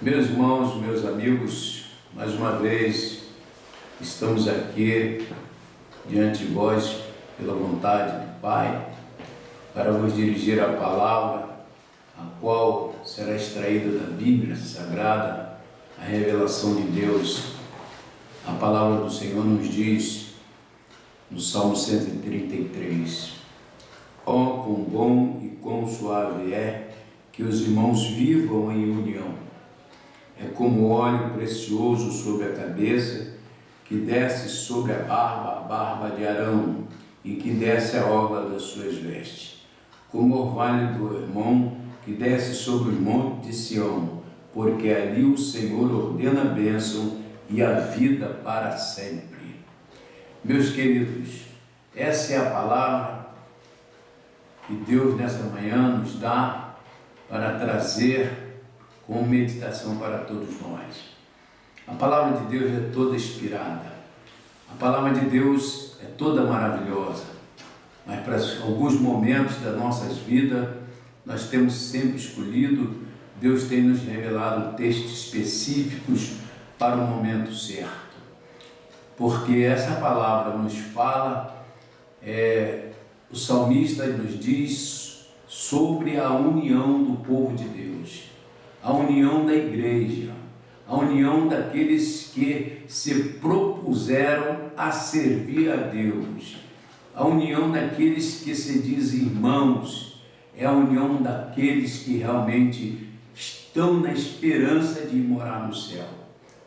Meus irmãos, meus amigos, mais uma vez estamos aqui diante de vós pela vontade do Pai para vos dirigir a palavra, a qual será extraída da Bíblia Sagrada, a revelação de Deus. A palavra do Senhor nos diz no Salmo 133: ó, quão bom e quão suave é que os irmãos vivam em união. É como óleo precioso sobre a cabeça, que desce sobre a barba de Arão, e que desce a orla das suas vestes. Como orvalho do Hermon, que desce sobre o monte de Sião, porque ali o Senhor ordena a bênção e a vida para sempre. Meus queridos, essa é a palavra que Deus nessa manhã nos dá para trazer com meditação para todos nós. A palavra de Deus é toda inspirada, a palavra de Deus é toda maravilhosa, mas para alguns momentos das nossas vidas, nós temos sempre escolhido, Deus tem nos revelado textos específicos para o momento certo, porque essa palavra nos fala, o salmista nos diz sobre a união do povo de Deus, a união da igreja, a união daqueles que se propuseram a servir a Deus, a união daqueles que se dizem irmãos, é a união daqueles que realmente estão na esperança de morar no céu.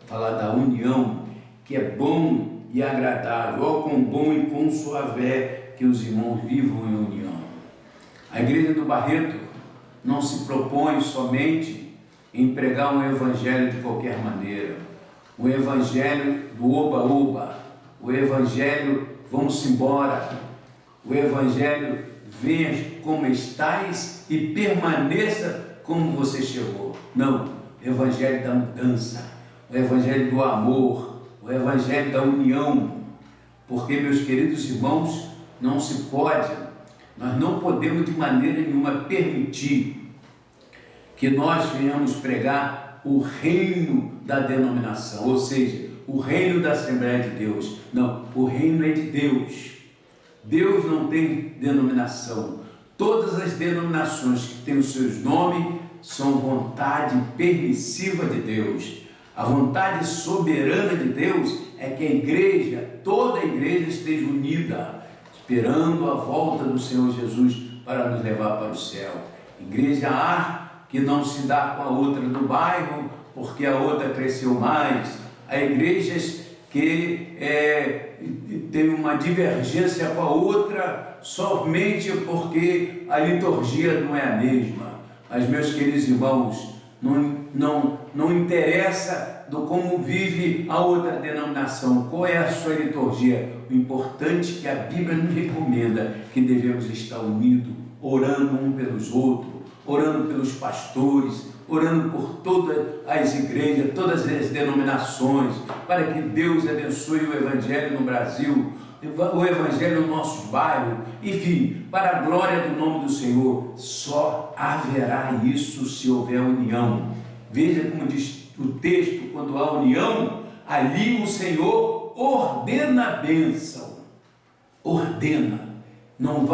Falar da união, que é bom e agradável, ó, quão bom e quão suave é que os irmãos vivam em união. A igreja do Barreto não se propõe somente em pregar um evangelho de qualquer maneira, o evangelho do oba-oba, o evangelho vamos embora, o evangelho venha como estais e permaneça como você chegou. Não, o evangelho da mudança, o evangelho do amor, o evangelho da união, porque, meus queridos irmãos, nós não podemos de maneira nenhuma permitir que nós venhamos pregar o reino da denominação, ou seja, o reino da Assembleia de Deus. Não, o reino é de Deus. Deus não tem denominação. Todas as denominações que têm os seus nomes são vontade permissiva de Deus. A vontade soberana de Deus é que a igreja, toda a igreja esteja unida, esperando a volta do Senhor Jesus para nos levar para o céu. Igreja há que não se dá com a outra do bairro, porque a outra cresceu mais. Há igrejas que tem uma divergência com a outra somente porque a liturgia não é a mesma. Mas, meus queridos irmãos, não interessa do como vive a outra denominação, qual é a sua liturgia. O importante é que a Bíblia nos recomenda que devemos estar unidos, orando um pelos outros, orando pelos pastores, orando por todas as igrejas, todas as denominações, para que Deus abençoe o Evangelho no Brasil, o Evangelho nos nossos bairros, enfim, para a glória do nome do Senhor. Só haverá isso se houver união. Veja como diz o texto, quando há união, ali o Senhor ordena a bênção, ordena. Não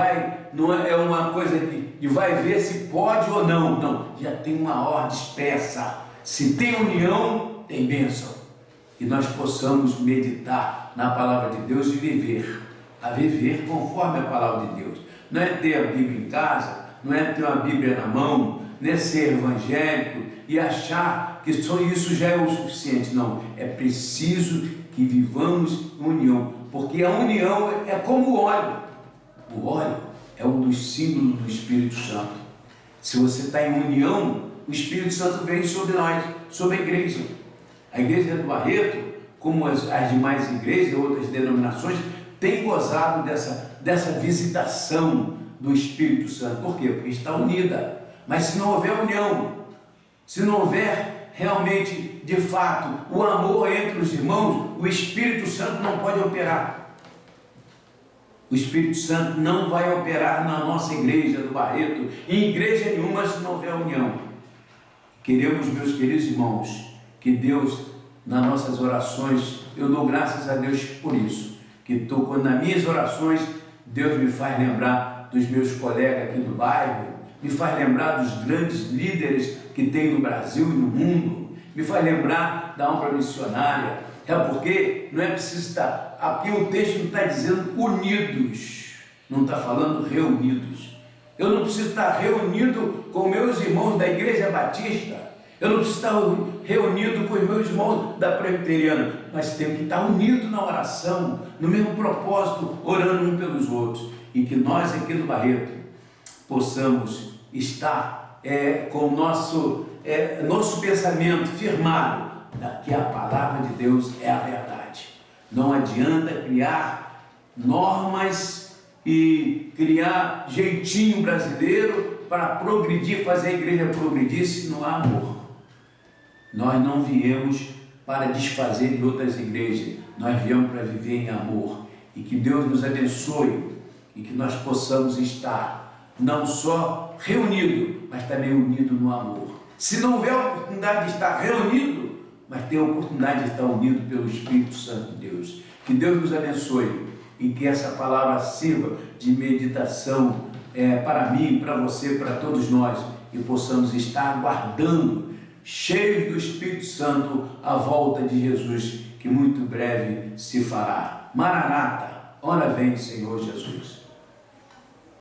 é uma coisa que vai ver se pode ou não. Não, já tem uma ordem expressa. Se tem união, tem bênção. E nós possamos meditar na palavra de Deus e viver conforme a palavra de Deus. Não é ter a Bíblia em casa, não é ter uma Bíblia na mão, não é ser evangélico e achar que só isso já é o suficiente. Não, é preciso que vivamos em união, porque a união é como o óleo. O óleo é um dos símbolos do Espírito Santo. Se você está em união, o Espírito Santo vem sobre nós, sobre a igreja. A igreja do Barreto, como as demais igrejas e outras denominações, tem gozado dessa visitação do Espírito Santo. Por quê? Porque está unida. Mas se não houver união, se não houver realmente, de fato, o amor entre os irmãos, o Espírito Santo não pode operar. O Espírito Santo não vai operar na nossa igreja do Barreto, em igreja nenhuma, se não houver união. Queremos, meus queridos irmãos, que Deus, nas nossas orações, eu dou graças a Deus por isso, que quando nas minhas orações, Deus me faz lembrar dos meus colegas aqui do bairro, me faz lembrar dos grandes líderes que tem no Brasil e no mundo, me faz lembrar da obra missionária. É porque não é preciso estar, aqui o texto não está dizendo unidos, não está falando reunidos. Eu não preciso estar reunido com meus irmãos da Igreja Batista, eu não preciso estar reunido com os meus irmãos da Presbiteriana, mas tenho que estar unido na oração, no mesmo propósito, orando uns pelos outros, e que nós aqui do Barreto possamos estar com o nosso pensamento firmado, que a palavra de Deus é a verdade. Não adianta criar normas e criar jeitinho brasileiro para progredir, fazer a igreja progredir se não há amor. Nós não viemos para desfazer de outras igrejas, nós viemos para viver em amor. E que Deus nos abençoe e que nós possamos estar não só reunidos, mas também unidos no amor. Se não houver a oportunidade de estar reunido, mas ter a oportunidade de estar unido pelo Espírito Santo de Deus. Que Deus nos abençoe e que essa palavra sirva de meditação para mim, para você, para todos nós, e possamos estar aguardando, cheios do Espírito Santo, a volta de Jesus, que muito breve se fará. Maranata, ora vem, Senhor Jesus.